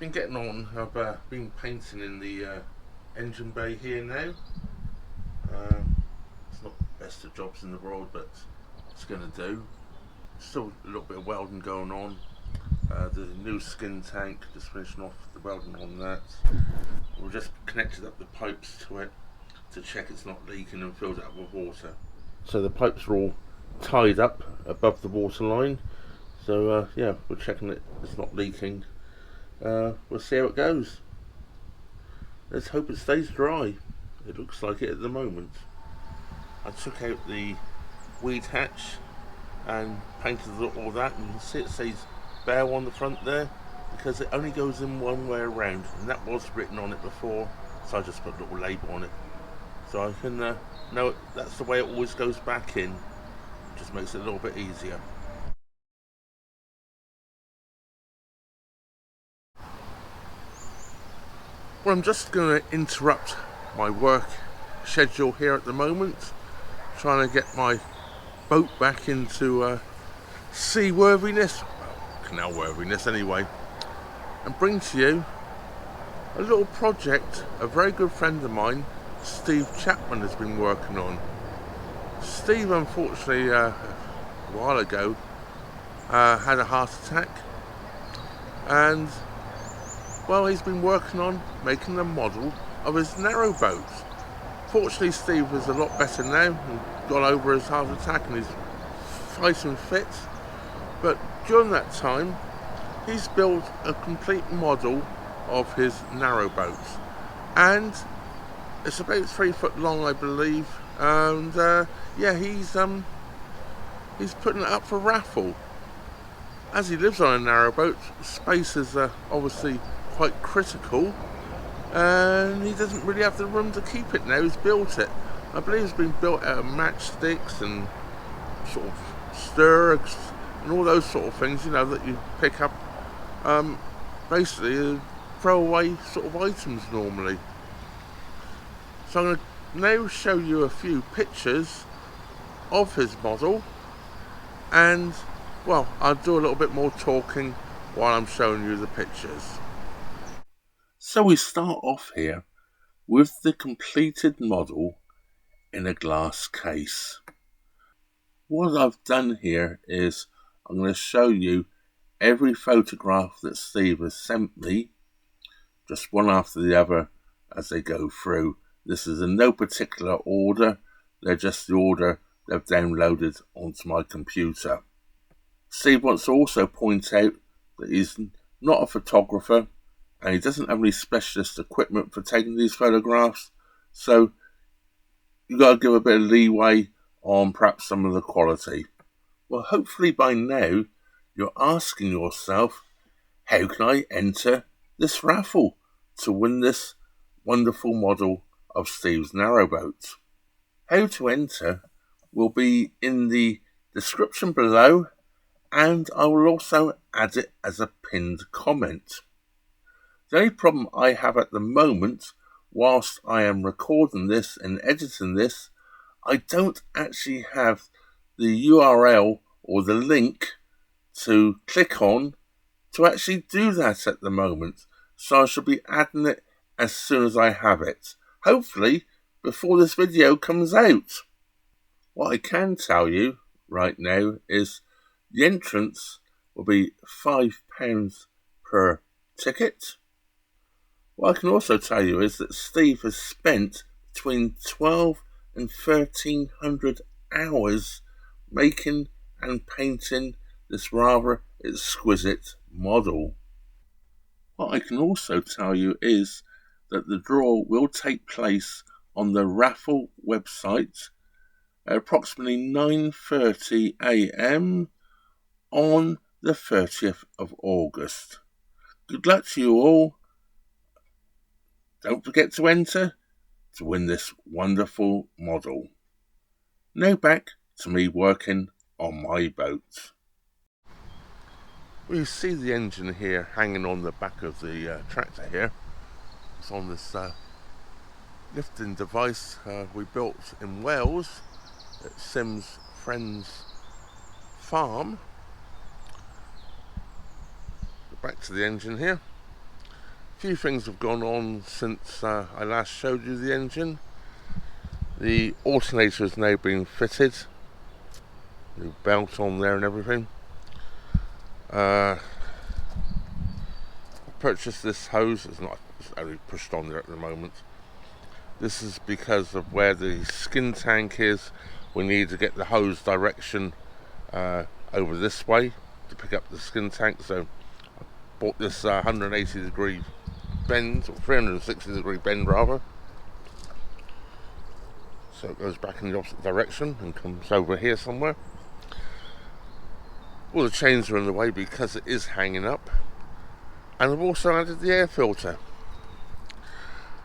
been getting on. I've been painting in the engine bay here now. It's not the best of jobs in the world, but it's going to do. Still a little bit of welding going on. The new skin tank, just finishing off the welding on that. We've just connected up the pipes to it to check it's not leaking and filled it up with water. So the pipes are all tied up above the water line. So yeah, we're checking it, it's not leaking. We'll see how it goes. Let's hope it stays dry. It looks like it at the moment. I took out the weed hatch and painted all that, and you can see it says Bear on the front there because it only goes in one way around, and that was written on it before, so I just put a little label on it so I can know that's the way it always goes back in. Just makes it a little bit easier. Well, I'm just going to interrupt my work schedule here at the moment, trying to get my boat back into seaworthiness, canal worthiness anyway, and bring to you a little project a very good friend of mine, Steve Chapman, has been working on. Steve, unfortunately, a while ago had a heart attack, and well, he's been working on making a model of his narrowboat. Fortunately, Steve is a lot better now and got over his heart attack and he's fighting fit. But during that time, he's built a complete model of his narrowboat, and it's about 3 foot long, I believe. And yeah, he's putting it up for raffle. As he lives on a narrowboat, space is obviously quite critical, and he doesn't really have the room to keep it now. He's built it. I believe it's been built out of matchsticks and sort of stirrups and all those sort of things, you know, that you pick up basically throwaway sort of items normally. So I'm going to now show you a few pictures of his model, and well, I'll do a little bit more talking while I'm showing you the pictures. So we start off here with the completed model in a glass case. What I've done here is I'm going to show you every photograph that Steve has sent me, just one after the other as they go through. This is in no particular order, they're just the order they've downloaded onto my computer. Steve wants to also point out that he's not a photographer and he doesn't have any specialist equipment for taking these photographs, so you've got to give a bit of leeway on perhaps some of the quality. Well, hopefully by now you're asking yourself, how can I enter this raffle to win this wonderful model of Steve's narrowboat? How to enter will be in the description below, and I will also add it as a pinned comment. The only problem I have at the moment, whilst I am recording this and editing this, I don't actually have the URL or the link to click on to actually do that at the moment. So I shall be adding it as soon as I have it. Hopefully before this video comes out. What I can tell you right now is the entrance will be £5 per ticket. What I can also tell you is that Steve has spent between 12 and 1300 hours making and painting this rather exquisite model. What I can also tell you is that the draw will take place on the raffle website at approximately 9:30 AM on the 30th of August. Good luck to you all. Don't forget to enter to win this wonderful model. Now back to me working on my boat. Well, you see the engine here hanging on the back of the tractor here. It's on this lifting device we built in Wales at Sim's friend's farm. Back to the engine here. few things have gone on since I last showed you the engine. The alternator has now been fitted, new belt on there and everything. I purchased this hose. It's only pushed on there at the moment. This is because of where the skin tank is. We need to get the hose direction over this way to pick up the skin tank. So I bought this 180 degree bend, or 360 degree bend rather. So it goes back in the opposite direction and comes over here somewhere. All the chains are in the way because it is hanging up. And I've also added the air filter.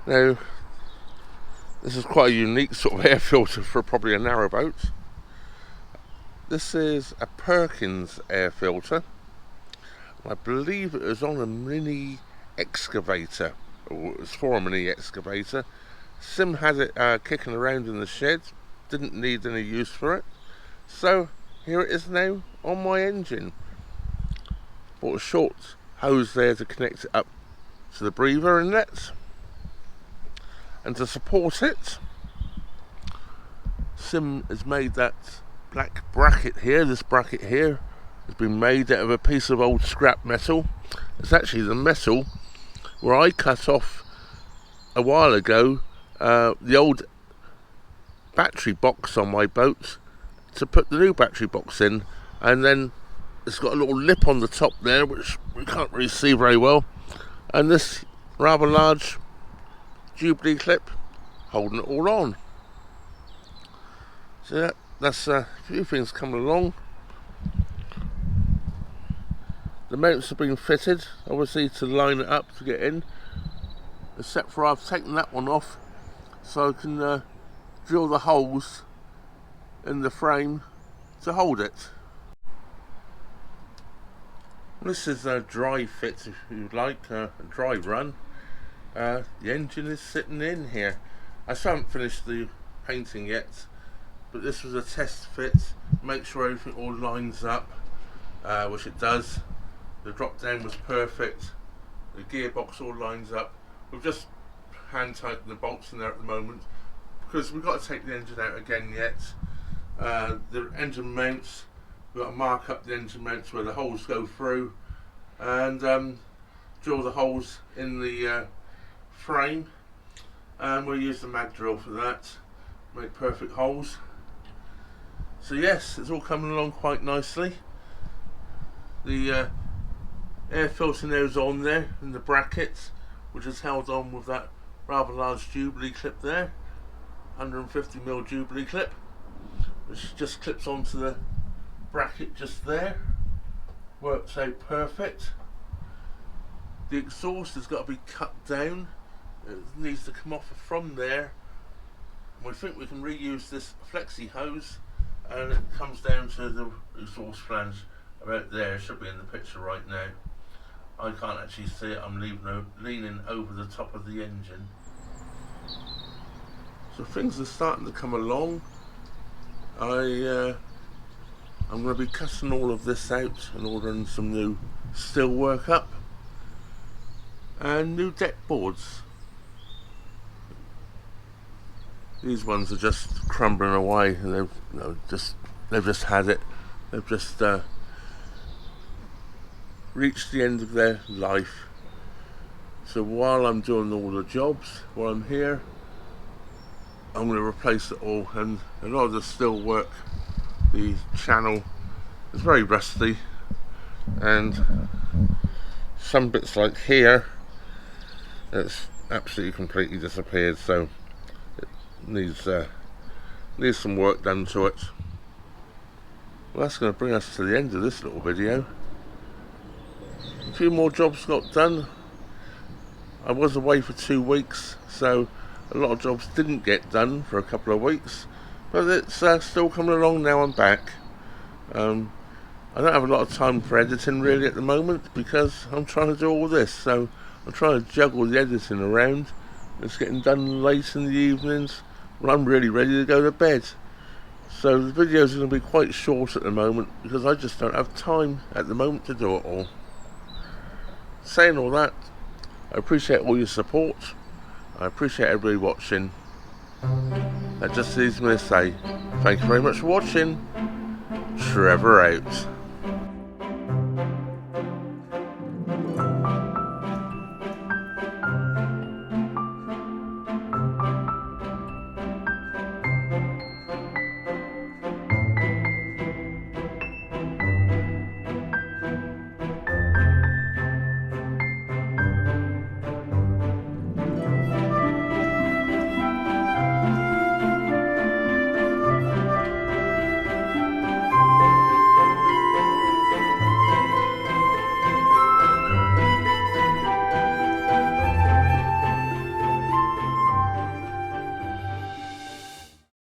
Now, this is quite a unique sort of air filter for probably a narrowboat. This is a Perkins air filter. I believe it was on a mini excavator, or it was for a mini excavator. Sim had it kicking around in the shed, didn't need any use for it, so here it is now on my engine. Bought a short hose there to connect it up to the breather inlet, and to support it, Sim has made that black bracket here. This bracket here has been made out of a piece of old scrap metal. It's actually the metal where I cut off a while ago the old battery box on my boat to put the new battery box in, and then it's got a little lip on the top there which we can't really see very well, and this rather large Jubilee clip holding it all on. So that's a few things coming along. The mounts have been fitted, obviously, to line it up to get in, except for I've taken that one off so I can drill the holes in the frame to hold it. This is a dry fit, if you like, a dry run. The engine is sitting in here. I still haven't finished the painting yet, but this was a test fit, make sure everything all lines up, which it does. The drop down was perfect, the gearbox all lines up. We've just hand tightened the bolts in there at the moment because we've got to take the engine out again yet. The engine mounts, we've got to mark up the engine mounts where the holes go through, and drill the holes in the frame, and we'll use the mag drill for that, make perfect holes. So yes, it's all coming along quite nicely. The air filter now is on there in the brackets, which is held on with that rather large Jubilee clip there, 150mm Jubilee clip, which just clips onto the bracket just there. Works out perfect. The exhaust has got to be cut down. It needs to come off from there. And we think we can reuse this flexi hose, and it comes down to the exhaust flange about there. It should be in the picture right now. I can't actually see it. I'm leaning over the top of the engine. So things are starting to come along. I'm going to be cutting all of this out and ordering some new steel work up and new deck boards. These ones are just crumbling away, and they've just had it. They've just reached the end of their life. So while I'm doing all the jobs, while I'm here, I'm going to replace it all. And a lot of the steel work, the channel is very rusty, and some bits like here, it's absolutely completely disappeared. So it needs some work done to it. Well, that's going to bring us to the end of this little video. A few more jobs got done. I was away for 2 weeks, so a lot of jobs didn't get done for a couple of weeks, but it's still coming along now. I'm back. I don't have a lot of time for editing really at the moment because I'm trying to do all this, so I'm trying to juggle the editing around. It's getting done late in the evenings when I'm really ready to go to bed. So the videos are going to be quite short at the moment because I just don't have time at the moment to do it all. Saying all that, I appreciate all your support. I appreciate everybody watching. That just leaves me to say thank you very much for watching. Trevor out.